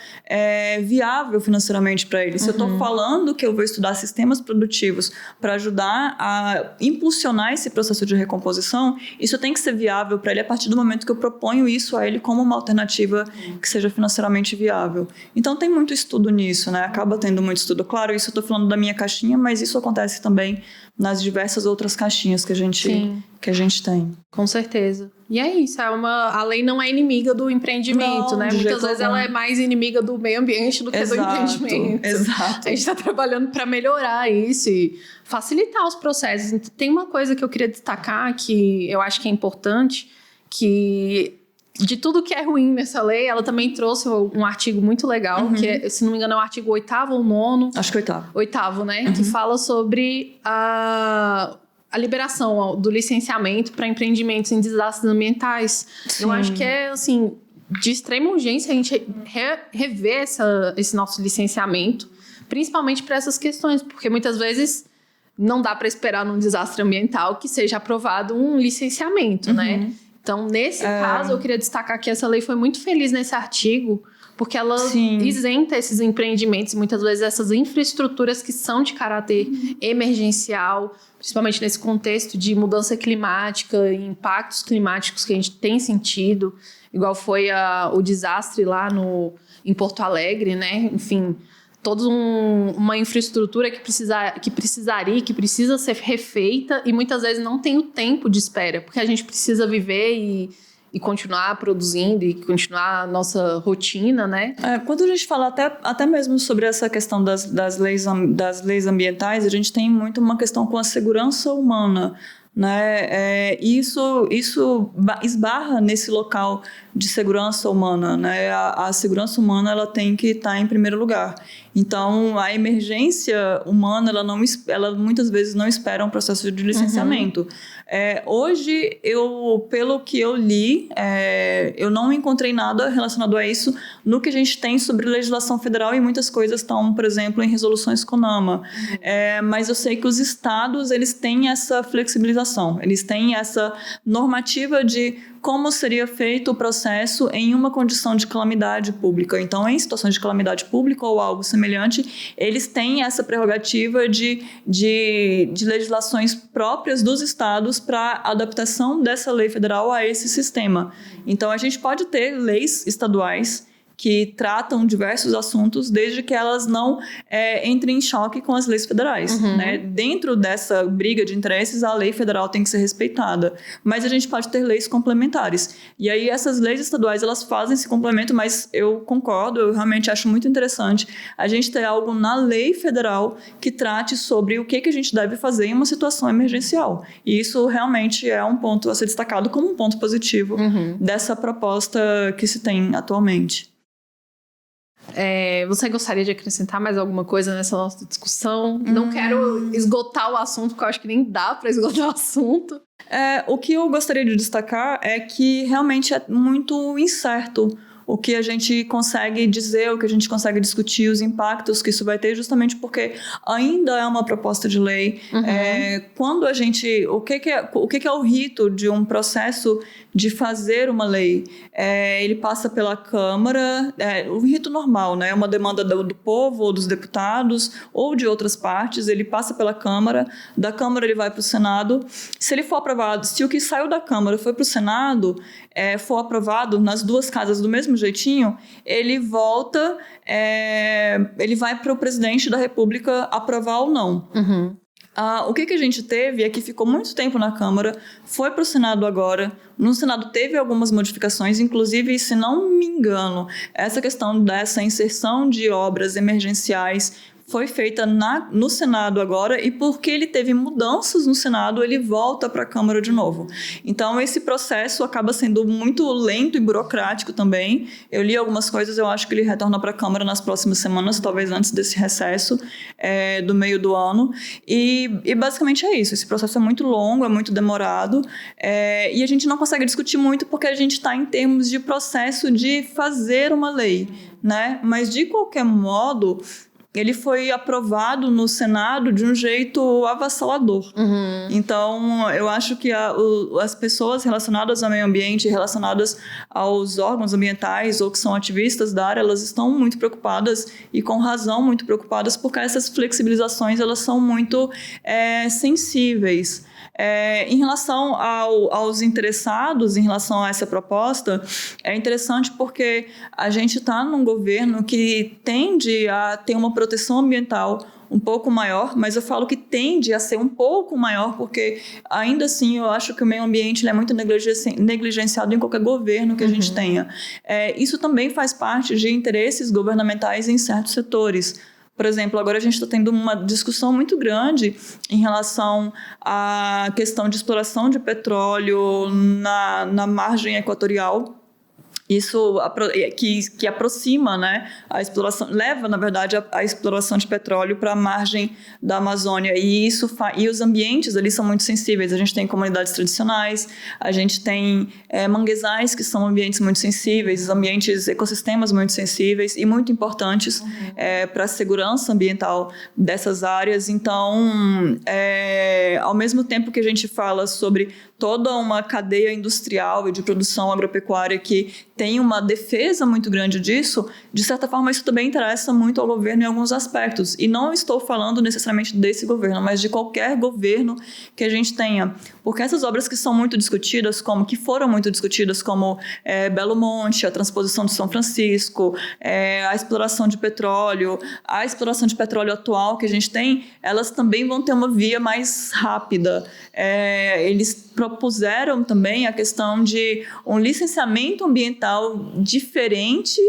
viável financeiramente para ele. Se eu estou falando que eu vou estudar sistemas produtivos para ajudar a impulsionar esse processo de recomposição, isso tem que ser viável para ele a partir do momento que eu proponho isso a ele como uma alternativa que seja financeiramente viável. Então tem muito estudo nisso, né? Acaba tendo muito estudo. Claro, isso eu estou falando da minha caixinha, mas isso acontece também nas diversas outras caixinhas que a gente tem. Com certeza. E é isso, a lei não é inimiga do empreendimento, né? Muitas vezes ela é mais inimiga do meio ambiente do que do empreendimento. Exato. A gente está trabalhando para melhorar isso e facilitar os processos. Então, tem uma coisa que eu queria destacar que eu acho que é importante, que de tudo que é ruim nessa lei, ela também trouxe um artigo muito legal, que se não me engano é o artigo 8º ou 9º. Acho que 8º. 8º, né? Que fala sobre a liberação do licenciamento para empreendimentos em desastres ambientais. Sim. Eu acho que é, assim, de extrema urgência a gente rever esse nosso licenciamento, principalmente para essas questões, porque muitas vezes não dá para esperar num desastre ambiental que seja aprovado um licenciamento, né? Então, nesse caso, eu queria destacar que essa lei foi muito feliz nesse artigo, porque ela isenta esses empreendimentos, muitas vezes essas infraestruturas que são de caráter emergencial, principalmente nesse contexto de mudança climática e impactos climáticos que a gente tem sentido, igual foi o desastre lá em Porto Alegre, né? Enfim, toda uma infraestrutura que precisa ser refeita e muitas vezes não tem o tempo de espera, porque a gente precisa viver e continuar produzindo e continuar a nossa rotina, né? Quando a gente fala até mesmo sobre essa questão das leis ambientais, a gente tem muito uma questão com a segurança humana, né? Isso esbarra nesse local de segurança humana, né? A segurança humana ela tem que estar em primeiro lugar. Então, a emergência humana, ela muitas vezes não espera um processo de licenciamento. Hoje, pelo que eu li, eu não encontrei nada relacionado a isso no que a gente tem sobre legislação federal e muitas coisas estão, por exemplo, em resoluções CONAMA. Mas eu sei que os estados, eles têm essa flexibilização, eles têm essa normativa de como seria feito o processo em uma condição de calamidade pública. Então, em situações de calamidade pública ou algo semelhante, eles têm essa prerrogativa de legislações próprias dos estados para adaptação dessa lei federal a esse sistema. Então, a gente pode ter leis estaduais que tratam diversos assuntos, desde que elas não entrem em choque com as leis federais. Né? Dentro dessa briga de interesses, a lei federal tem que ser respeitada. Mas a gente pode ter leis complementares. E aí, essas leis estaduais, elas fazem esse complemento, mas eu concordo, eu realmente acho muito interessante a gente ter algo na lei federal que trate sobre o que a gente deve fazer em uma situação emergencial. E isso realmente é um ponto a ser destacado como um ponto positivo dessa proposta que se tem atualmente. Você gostaria de acrescentar mais alguma coisa nessa nossa discussão? Não quero esgotar o assunto, porque eu acho que nem dá para esgotar o assunto. O que eu gostaria de destacar é que realmente é muito incerto o que a gente consegue dizer, o que a gente consegue discutir, os impactos que isso vai ter, justamente porque ainda é uma proposta de lei. Quando a gente... O que é o rito de um processo de fazer uma lei? Ele passa pela Câmara, o rito normal, né? Uma demanda do povo, ou dos deputados, ou de outras partes, ele passa pela Câmara, da Câmara ele vai para o Senado. Se ele for aprovado, se o que saiu da Câmara foi para o Senado, for aprovado nas duas casas do mesmo jeitinho, ele volta, ele vai para o presidente da República aprovar ou não. O que a gente teve é que ficou muito tempo na Câmara, foi para o Senado agora. No Senado teve algumas modificações, inclusive, se não me engano, essa questão dessa inserção de obras emergenciais foi feita no Senado agora, e porque ele teve mudanças no Senado, ele volta para a Câmara de novo. Então, esse processo acaba sendo muito lento e burocrático também. Eu li algumas coisas, eu acho que ele retorna para a Câmara nas próximas semanas, talvez antes desse recesso do meio do ano. E basicamente é isso. Esse processo é muito longo, é muito demorado, e a gente não consegue discutir muito porque a gente está em termos de processo de fazer uma lei, né? Mas, de qualquer modo, ele foi aprovado no Senado de um jeito avassalador. Então, eu acho que as pessoas relacionadas ao meio ambiente, relacionadas aos órgãos ambientais ou que são ativistas da área, elas estão muito preocupadas, e com razão muito preocupadas, porque essas flexibilizações elas são muito sensíveis. Em relação aos interessados, em relação a essa proposta, é interessante porque a gente está num governo que tende a ter uma proteção ambiental um pouco maior, mas eu falo que tende a ser um pouco maior porque, ainda assim, eu acho que o meio ambiente ele é muito negligenciado em qualquer governo que a gente tenha. Isso também faz parte de interesses governamentais em certos setores. Por exemplo, agora a gente está tendo uma discussão muito grande em relação à questão de exploração de petróleo na margem equatorial. Isso que aproxima, né, a exploração, leva, na verdade, a exploração de petróleo para a margem da Amazônia. E os ambientes ali são muito sensíveis. A gente tem comunidades tradicionais, a gente tem manguezais, que são ambientes muito sensíveis, ecossistemas muito sensíveis e muito importantes para a segurança ambiental dessas áreas. Então, ao mesmo tempo que a gente fala sobre toda uma cadeia industrial e de produção agropecuária que tem uma defesa muito grande disso, de certa forma isso também interessa muito ao governo em alguns aspectos. E não estou falando necessariamente desse governo, mas de qualquer governo que a gente tenha. Porque essas obras que são muito discutidas, que foram muito discutidas, como Belo Monte, a transposição de São Francisco, a exploração de petróleo, a exploração de petróleo atual que a gente tem, elas também vão ter uma via mais rápida. Eles propuseram também a questão de um licenciamento ambiental diferente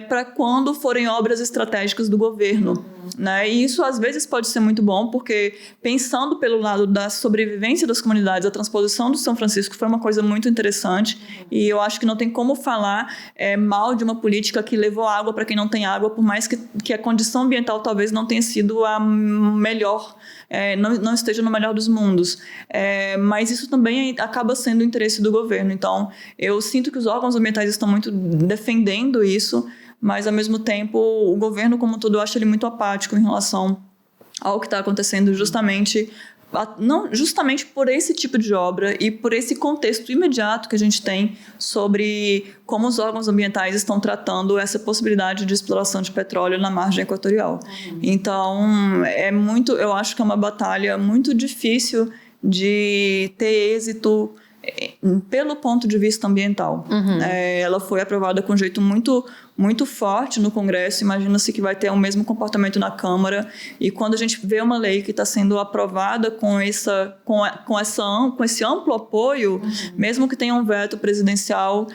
para quando forem obras estratégicas do governo, né? E isso às vezes pode ser muito bom, porque pensando pelo lado da sobrevivência das comunidades, a transposição do São Francisco foi uma coisa muito interessante, e eu acho que não tem como falar mal de uma política que levou água para quem não tem água, por mais que a condição ambiental talvez não tenha sido a melhor, não esteja no melhor dos mundos, mas isso também acaba sendo o interesse do governo. Então, eu sinto que os órgãos ambientais estão muito defendendo isso, mas, ao mesmo tempo, o governo como um todo, eu acho ele muito apático em relação ao que está acontecendo, justamente por esse tipo de obra e por esse contexto imediato que a gente tem sobre como os órgãos ambientais estão tratando essa possibilidade de exploração de petróleo na margem equatorial. Então, eu acho que é uma batalha muito difícil de ter êxito pelo ponto de vista ambiental. Ela foi aprovada com um jeito muito, muito forte no Congresso. Imagina-se que vai ter o mesmo comportamento na Câmara, e quando a gente vê uma lei que está sendo aprovada com esse amplo apoio, mesmo que tenha um veto presidencial,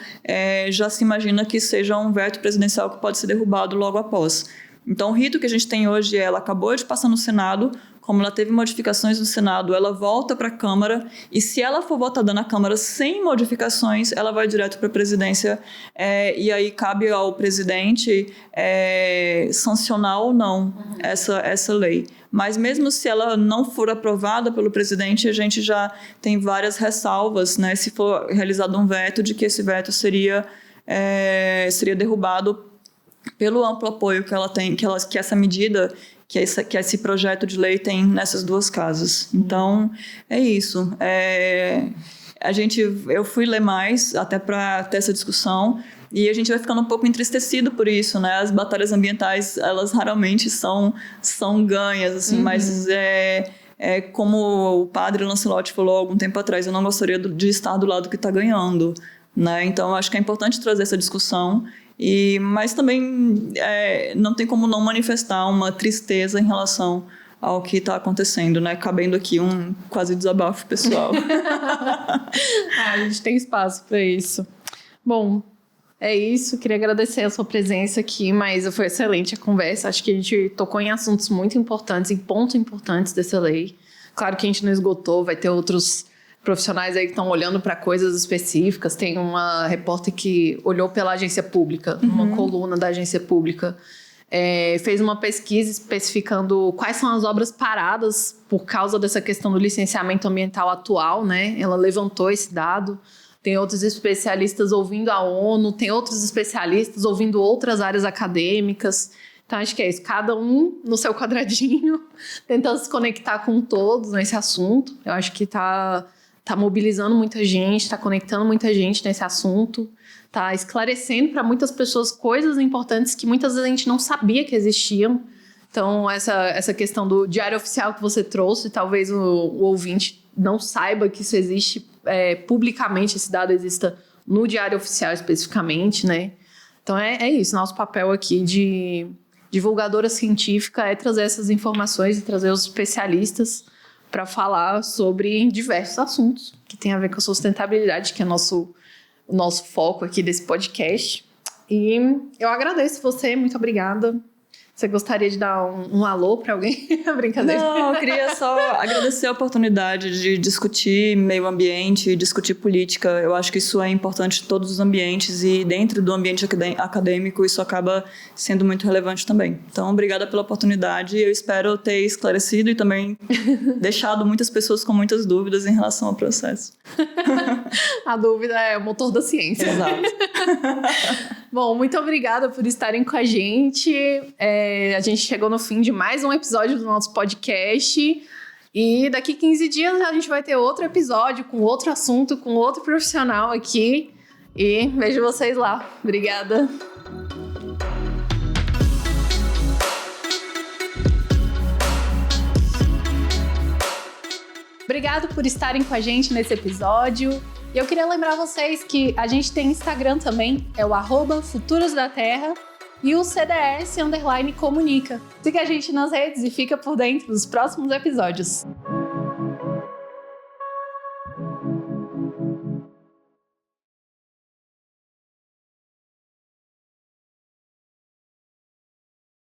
já se imagina que seja um veto presidencial que pode ser derrubado logo após. Então, o rito que a gente tem hoje, ela acabou de passar no Senado. Como ela teve modificações no Senado, ela volta para a Câmara, e se ela for votada na Câmara sem modificações, ela vai direto para a presidência, e aí cabe ao presidente sancionar ou não essa lei. Mas mesmo se ela não for aprovada pelo presidente, a gente já tem várias ressalvas, né, se for realizado um veto, de que esse veto seria seria derrubado pelo amplo apoio que ela tem, que essa medida, que esse projeto de lei tem nessas duas casas. Então, é isso. Eu fui ler mais até para ter essa discussão, e a gente vai ficando um pouco entristecido por isso, né? As batalhas ambientais, elas raramente são ganhas, assim, mas como o padre Lancelotti falou há algum tempo atrás, eu não gostaria de estar do lado que está ganhando, né? Então, acho que é importante trazer essa discussão, mas também não tem como não manifestar uma tristeza em relação ao que está acontecendo, né? Cabendo aqui um quase desabafo pessoal. A gente tem espaço para isso. Bom, é isso. Queria agradecer a sua presença aqui, mas foi excelente a conversa. Acho que a gente tocou em assuntos muito importantes, em pontos importantes dessa lei. Claro que a gente não esgotou, vai ter outros profissionais aí que estão olhando para coisas específicas. Tem uma repórter que olhou pela agência pública, uma coluna da agência pública. Fez uma pesquisa especificando quais são as obras paradas por causa dessa questão do licenciamento ambiental atual, né? Ela levantou esse dado. Tem outros especialistas ouvindo a ONU, tem outros especialistas ouvindo outras áreas acadêmicas. Então, acho que é isso. Cada um no seu quadradinho, tentando se conectar com todos nesse assunto. Eu acho que tá mobilizando muita gente, está conectando muita gente nesse assunto. Está esclarecendo para muitas pessoas coisas importantes que muitas vezes a gente não sabia que existiam. Então, essa questão do diário oficial que você trouxe, talvez o ouvinte não saiba que isso existe publicamente, esse dado exista no diário oficial especificamente, né? Então, é isso. Nosso papel aqui de divulgadora científica é trazer essas informações e trazer os especialistas para falar sobre diversos assuntos que tem a ver com a sustentabilidade, que é o nosso foco aqui desse podcast. E eu agradeço você, muito obrigada. Você gostaria de dar um alô para alguém? Brincadeira. Não, eu queria só agradecer a oportunidade de discutir meio ambiente, discutir política. Eu acho que isso é importante em todos os ambientes, e dentro do ambiente acadêmico isso acaba sendo muito relevante também. Então, obrigada pela oportunidade. Eu espero ter esclarecido e também deixado muitas pessoas com muitas dúvidas em relação ao processo. A dúvida é o motor da ciência. Exato. Bom, muito obrigada por estarem com a gente. A gente chegou no fim de mais um episódio do nosso podcast. E daqui 15 dias a gente vai ter outro episódio com outro assunto, com outro profissional aqui. E vejo vocês lá. Obrigada. Obrigado por estarem com a gente nesse episódio. E eu queria lembrar vocês que a gente tem Instagram também, é o @futurosdaterra, e o CDS_comunica. Siga a gente nas redes e fica por dentro dos próximos episódios.